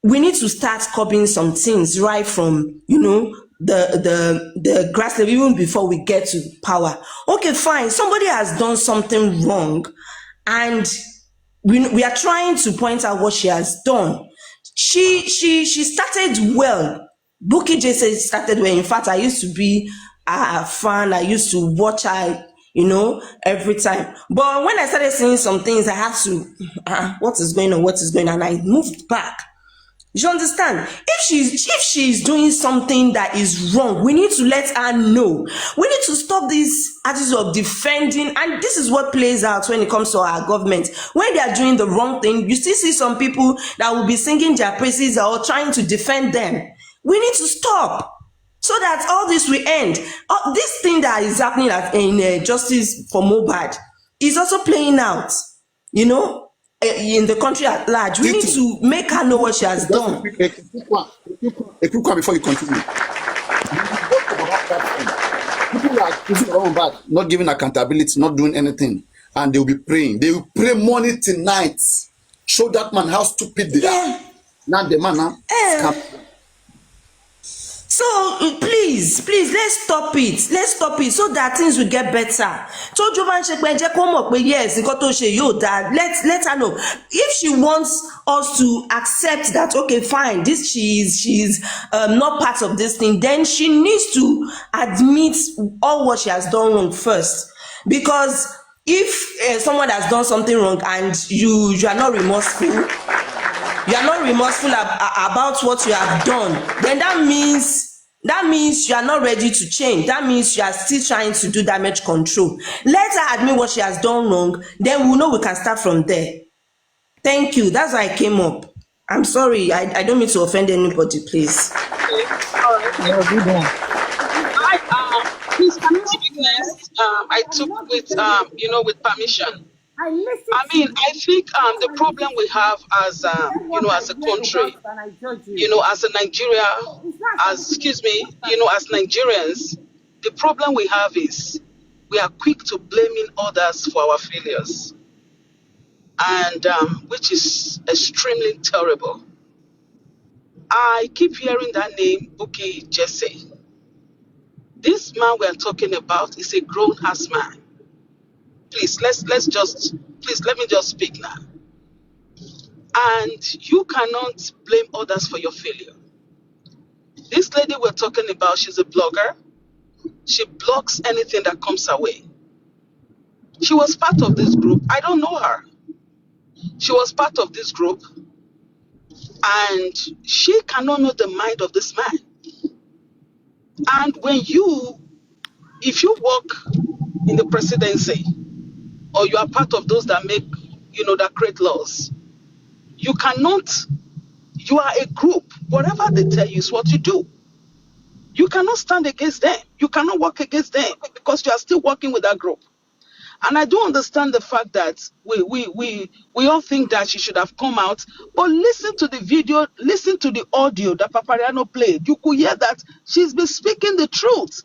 we need to start copying some things right from, the grass level, even before we get to power. Okay, fine. Somebody has done something wrong, and we are trying to point out what she has done. She started well. Bukky Jesse started well. In fact, I used to be a fan. I used to watch her, every time. But when I started seeing some things, I had to, what is going on? And I moved back. You understand? If she's doing something that is wrong, we need to let her know. We need to stop this attitude of defending, and this is what plays out when it comes to our government. When they are doing the wrong thing, you still see some people that will be singing their praises or trying to defend them. We need to stop so that all this will end. This thing that is happening in Justice for Mohbad is also playing out, in the country at large. We need to make her know what she has done. A quick one before you continue. People are accusing her own back, not giving accountability, not doing anything. and they will be praying. They will pray morning till night. Show that man how stupid they are. Now the man scam. So please, let's stop it. Let's stop it so that things will get better. So yes, let her know. If she wants us to accept that, okay, fine, this she's not part of this thing, then she needs to admit all what she has done wrong first. Because if someone has done something wrong and you are not remorseful, about what you have done, then that means you are not ready to change. That means you are still trying to do damage control. Let her admit what she has done wrong, then we'll know we can start from there. Thank you. That's why I came up. I'm sorry. I don't mean to offend anybody, please. Please, can I speak next? I took with with permission. I mean, I think the problem we have as as a country, as a Nigeria, as Nigerians, the problem we have is we are quick to blaming others for our failures, and which is extremely terrible. I keep hearing that name, Bukky Jesse. This man we are talking about is a grown-ass man. Please, let me just speak now. And you cannot blame others for your failure. This lady we're talking about, she's a blogger. She blogs anything that comes her way. She was part of this group. I don't know her. She was part of this group. And she cannot know the mind of this man. And if you work in the presidency, or you are part of those that make, that create laws, you are a group. Whatever they tell you is what you do. You cannot stand against them. You cannot work against them because you are still working with that group. And I do understand the fact that we all think that she should have come out, but listen to the video, listen to the audio that Papariano played. You could hear that she's been speaking the truth.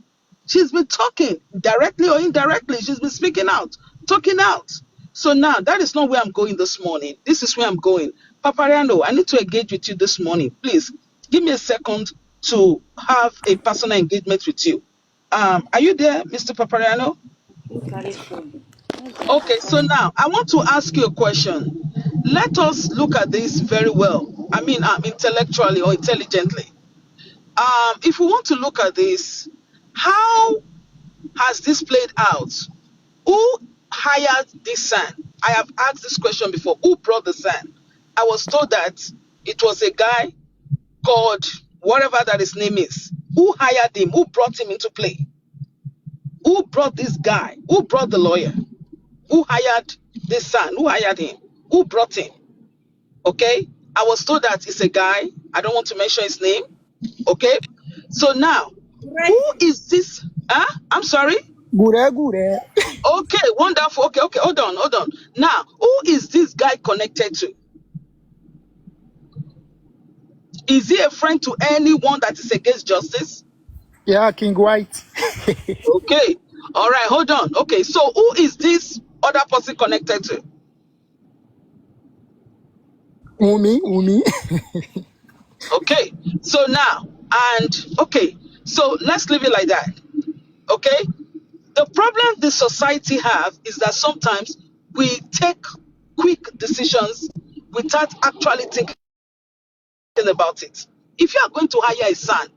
She's been talking directly or indirectly. She's been speaking out, talking out. So now that is not where I'm going this morning. This is where I'm going. Papariano, I need to engage with you this morning. Please give me a second to have a personal engagement with you. Are you there, Mr. Papariano? Okay, so now I want to ask you a question. Let us look at this very well. I mean, intellectually or intelligently. If we want to look at this, how has this played out? Who hired this son? I have asked this question before. Who brought the son? I was told that it was a guy called whatever that his name is. Who hired him? Who brought him into play? Who brought this guy? Who brought the lawyer? Who hired this son? Who hired him? Who brought him? Okay? I was told that it's a guy. I don't want to mention his name. Okay? So now, who is this? I'm sorry? Gure. Okay, wonderful. Okay, hold on. Now, who is this guy connected to? Is he a friend to anyone that is against justice? Yeah, King White. Okay. All right, hold on. Okay, so who is this other person connected to? Umi. Okay, so now, so let's leave it like that. Okay? The problem the society have is that sometimes we take quick decisions without actually thinking about it. If you are going to hire a son,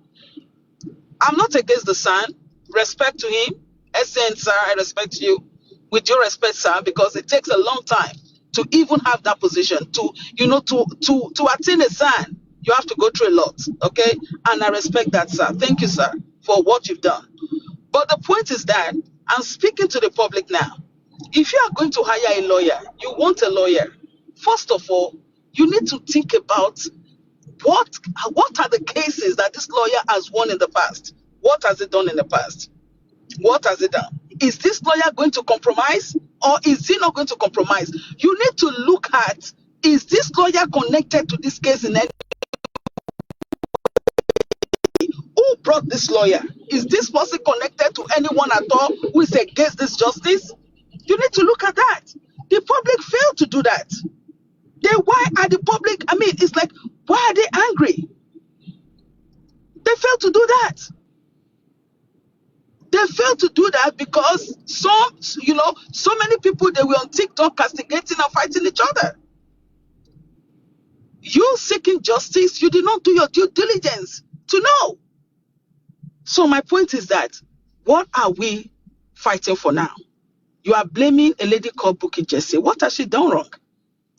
I'm not against the son. Respect to him. SN, sir, I respect you. With due respect, sir, because it takes a long time to even have that position. To attain a son, you have to go through a lot. Okay? And I respect that, sir. Thank you, sir, for what you've done. But the point is that I'm speaking to the public now. If you are going to hire a lawyer, you want a lawyer. First of all, you need to think about what are the cases that this lawyer has won in the past? What has it done in the past? What has it done? Is this lawyer going to compromise or is he not going to compromise? You need to look at, is this lawyer connected to this case in any way? Who brought this lawyer? Is this person connected to anyone at all who is against this justice? You need to look at that. The public failed to do that. Why are the public, I mean, it's like, why are they angry? They failed to do that. They failed to do that because so many people, they were on TikTok castigating and fighting each other. You seeking justice, you did not do your due diligence to know. So my point is that, what are we fighting for now? You are blaming a lady called Bukky Jesse. What has she done wrong?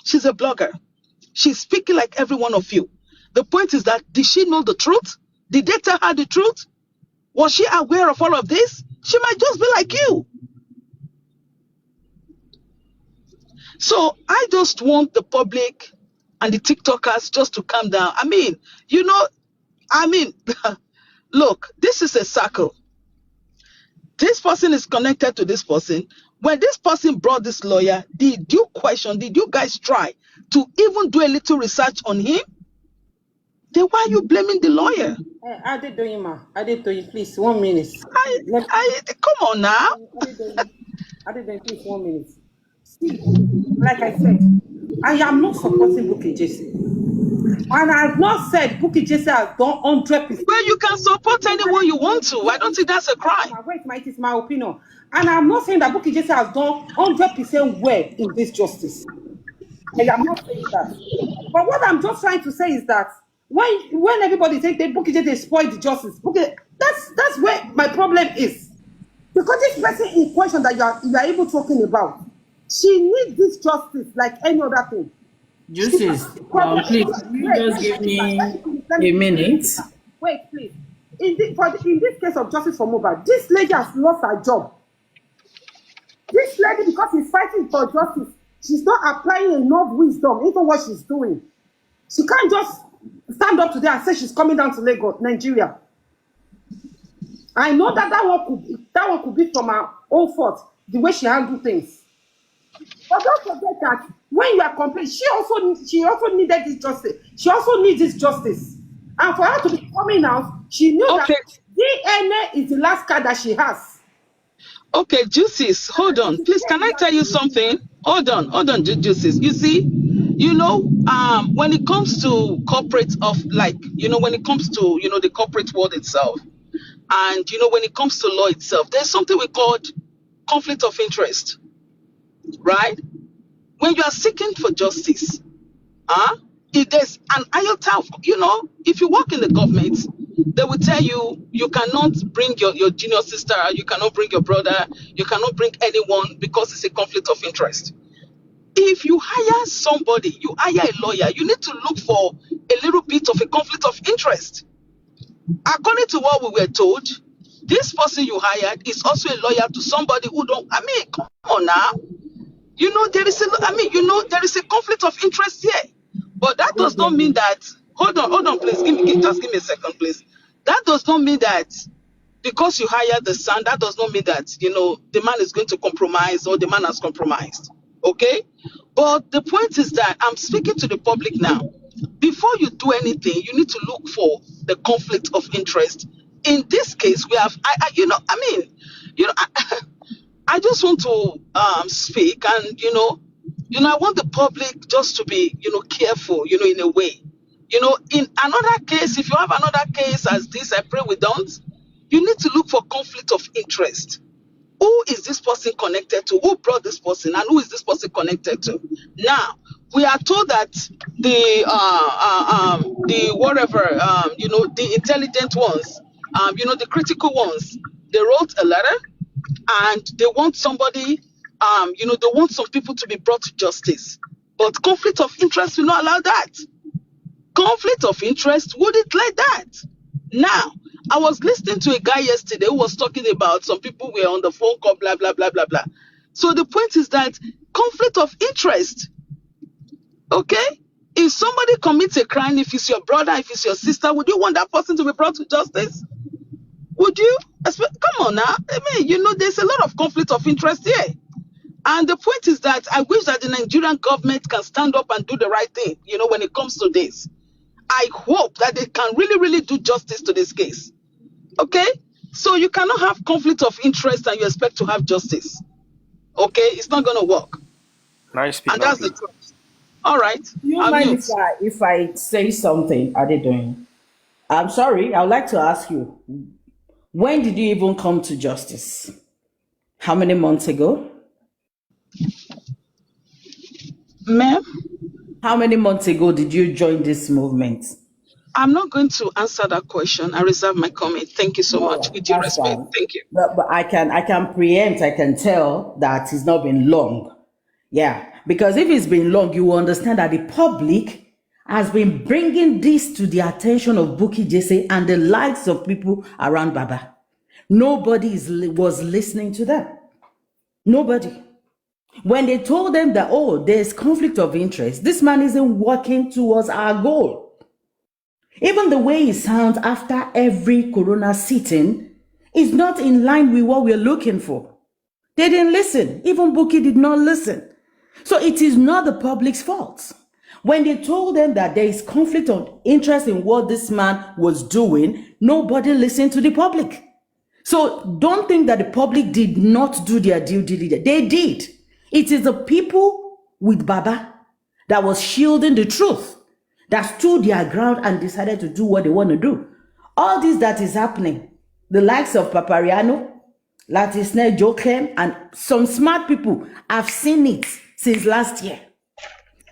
She's a blogger. She's speaking like every one of you. The point is that, did she know the truth? Did they tell her the truth? Was she aware of all of this? She might just be like you. So I just want the public and the TikTokers just to calm down. I mean, look, this is a circle. This person is connected to this person. When this person brought this lawyer, did you guys try to even do a little research on him? Then why are you blaming the lawyer? I did do you, ma. I did do you, please. 1 minute. Come on now. I did do you, please. 1 minute. See, like I said, I am not supporting Bukky Jesse. And I have not said Bukky Jesse has done 100%. Well, you can support anyone you want to. I don't think that's a crime. Wait, it is my opinion. And I'm not saying that Bukky Jesse has done 100% well in this justice. I am not saying that. But what I'm just trying to say is that when everybody thinks that Bukky Jesse spoiled the justice, that's where my problem is. Because this person in question that you are even talking about, she needs this justice like any other thing. Justice, please, you just give me a minute. Wait, please. In this case of justice for Mohbad, this lady has lost her job. This lady, because she's fighting for justice, she's not applying enough wisdom into what she's doing. She can't just stand up today and say she's coming down to Lagos, Nigeria. I know that one could be from her own fault, the way she handled things. But don't forget that when you are complaining, she also needed this justice. She also needs this justice. And for her to be coming out, she knew that DNA is the last card that she has. Okay, Juices, hold on. Please, can I tell you something? Hold on, Juices. You see, when it comes to corporate when it comes to, the corporate world itself, and, when it comes to law itself, there's something we call conflict of interest, right? When you are seeking for justice, if there's an iota of, if you work in the government, they will tell you, you cannot bring your junior sister, you cannot bring your brother, you cannot bring anyone because it's a conflict of interest. If you hire somebody, you hire a lawyer, you need to look for a little bit of a conflict of interest. According to what we were told, this person you hired is also a lawyer to somebody who come on now. There is a conflict of interest here. But that does not mean that, hold on, please, just give me a second, please. That does not mean that because you hired the son, that does not mean that, the man is going to compromise or the man has compromised. Okay? But the point is that I'm speaking to the public now. Before you do anything, you need to look for the conflict of interest. In this case, we have, I just want to speak, and I want the public just to be careful, in a way. In another case, if you have another case as this, I pray we don't. You need to look for conflict of interest. Who is this person connected to? Who brought this person, and who is this person connected to? Now, we are told that the intelligent ones, the critical ones, they wrote a letter, and they want somebody, they want some people to be brought to justice. But conflict of interest will not allow that. Conflict of interest wouldn't let that. Now, I was listening to a guy yesterday who was talking about some people were on the phone call, blah, blah, blah, blah, blah. So the point is that conflict of interest, okay? If somebody commits a crime, if it's your brother, if it's your sister, would you want that person to be brought to justice? Would you? Come on now. There's a lot of conflict of interest here. And the point is that I wish that the Nigerian government can stand up and do the right thing, when it comes to this. I hope that they can really, really do justice to this case. Okay? So you cannot have conflict of interest and you expect to have justice. Okay, it's not going to work. Nice speak And now, that's the please. truth. All right. Do you I'm mind mute. if I say something? Are they doing? I'm sorry. I would like to ask you, when did you even come to justice? How many months ago? Ma'am? How many months ago did you join this movement? I'm not going to answer that question. I reserve my comment. Thank you so much. With due That's respect. fine. Thank you. But I can preempt, I can tell that it's not been long. Yeah, because if it's been long, you will understand that the public has been bringing this to the attention of Bukky Jesse and the likes of people around Baba. Nobody was listening to them. Nobody. When they told them that, oh, there's conflict of interest, this man isn't working towards our goal. Even the way he sounds after every corona sitting is not in line with what we're looking for. They didn't listen. Even Bukky did not listen. So it is not the public's fault. When they told them that there is conflict of interest in what this man was doing, nobody listened to the public. So don't think that the public did not do their due diligence. They did. It is the people with Baba that was shielding the truth, that stood their ground and decided to do what they want to do. All this that is happening, the likes of Papariano, Latisne, Jokem, and some smart people have seen it since last year.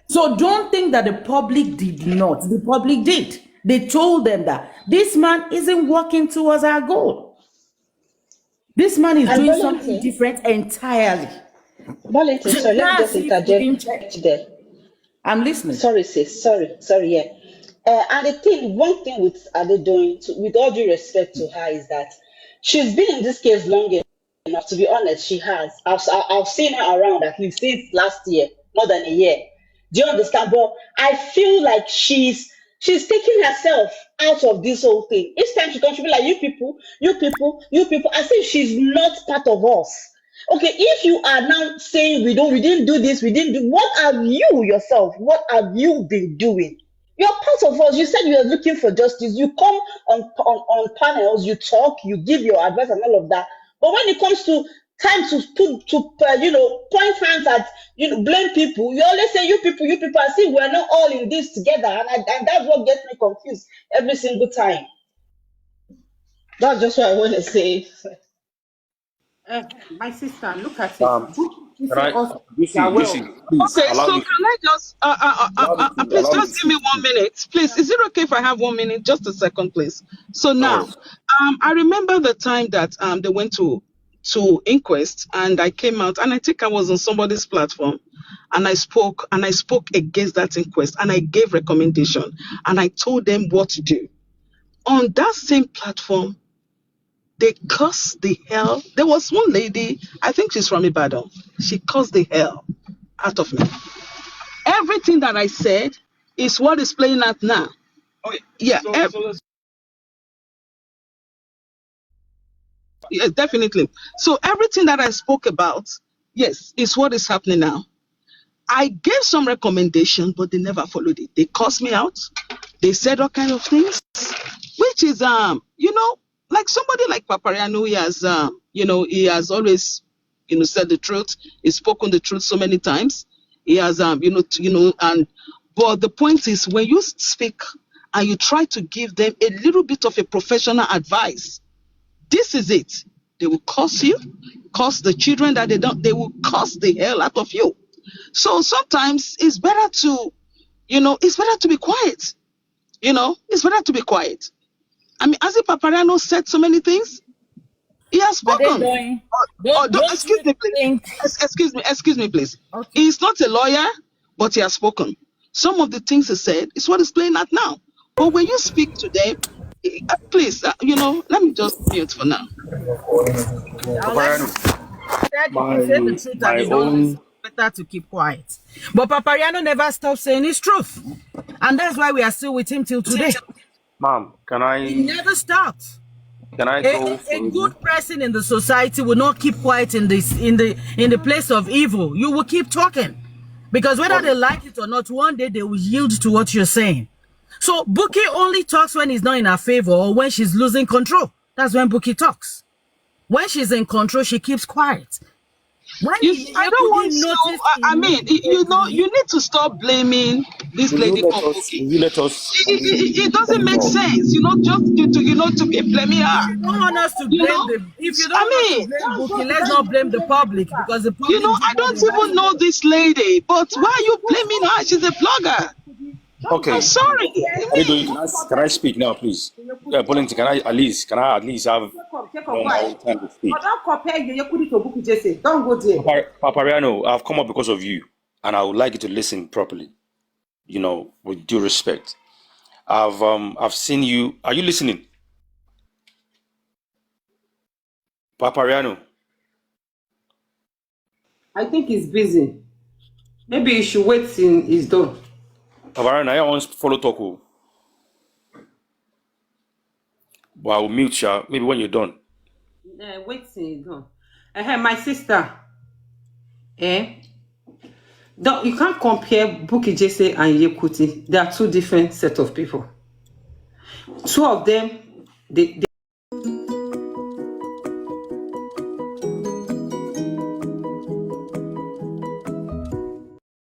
So don't think that the public did not. The public did. They told them that this man isn't working towards our goal. This man is doing something different entirely. Darlington, sorry, let me just interject there. I'm listening. Sorry, sis. Sorry, yeah. And the thing, one thing with Ade doing, with all due respect to her, is that she's been in this case long enough. To be honest, she has. I've seen her around at least since last year, more than a year. Do you understand? But I feel like she's taking herself out of this whole thing. Each time she comes, she'll be like, you people, as if she's not part of us. Okay, if you are now saying we didn't do this, what have you yourself, what have you been doing? You're part of us. You said you are looking for justice. You come on panels, you talk, you give your advice and all of that. But when it comes to time to point hands at, blame people, you always say you people. I see we're not all in this together, and that's what gets me confused every single time. That's just what I want to say. My sister, look at it. Can I, Lucy, please Okay, allow so me. can I just please just give me 1 minute, please? Is it okay if I have 1 minute? Just a second, please. So now, I remember the time that they went to inquest, and I came out, and I think I was on somebody's platform, and I spoke against that inquest, and I gave recommendation, and I told them what to do. On that same platform, they cursed the hell. There was one lady, I think she's from Ibadan. She cursed the hell out of me. Everything that I said is what is playing out now. Okay. Yeah. Yes, definitely. So everything that I spoke about, yes, is what is happening now. I gave some recommendation, but they never followed it. They cursed me out. They said all kind of things, which is like somebody like Papariano. He has always said the truth. He's spoken the truth so many times. He has but the point is, when you speak and you try to give them a little bit of a professional advice, this is it. They will curse you, curse the children that they will curse the hell out of you. So sometimes it's better to be quiet. It's better to be quiet. I mean, as if Papariano said so many things, he has spoken. Excuse me, please. Excuse me, please. Okay. He's not a lawyer, but he has spoken. Some of the things he said is what is playing out now. But when you speak to them, please, let me just mute for now. Better to keep quiet. But Papariano never stopped saying his truth. And that's why we are still with him till today. Ma'am, He never stopped. Can I go a good person in the society will not keep quiet in the place of evil. You will keep talking. Because whether they like it or not, one day they will yield to what you're saying. So Bukky only talks when he's not in her favor or when she's losing control. That's when Bukky talks. When she's in control, she keeps quiet. I don't want to. I mean, you know, you need to stop blaming this lady for Bukky. It doesn't make sense, you know, just to be blaming her. If you don't want us to blame if you don't want to blame Bukky, let's not blame the public because the public. You know, I don't even know this lady, but why are you blaming her? She's a blogger. Okay. I'm sorry. Can I speak now, please? Can I at least have my time to speak? Don't compare you put it to Bukky Jesse. Don't go there. Papariano, I've come up because of you, and I would like you to listen properly. You know, with due respect. I've seen you. Are you listening? Papariano. I think he's busy. Maybe you should wait till he's done. Papariano, I want to follow Toku. But I will mute you. Maybe when you're done. Wait till he's done. My sister. You can't compare Bukky Jesse and Yekuti. They are two different set of people. Two of them, they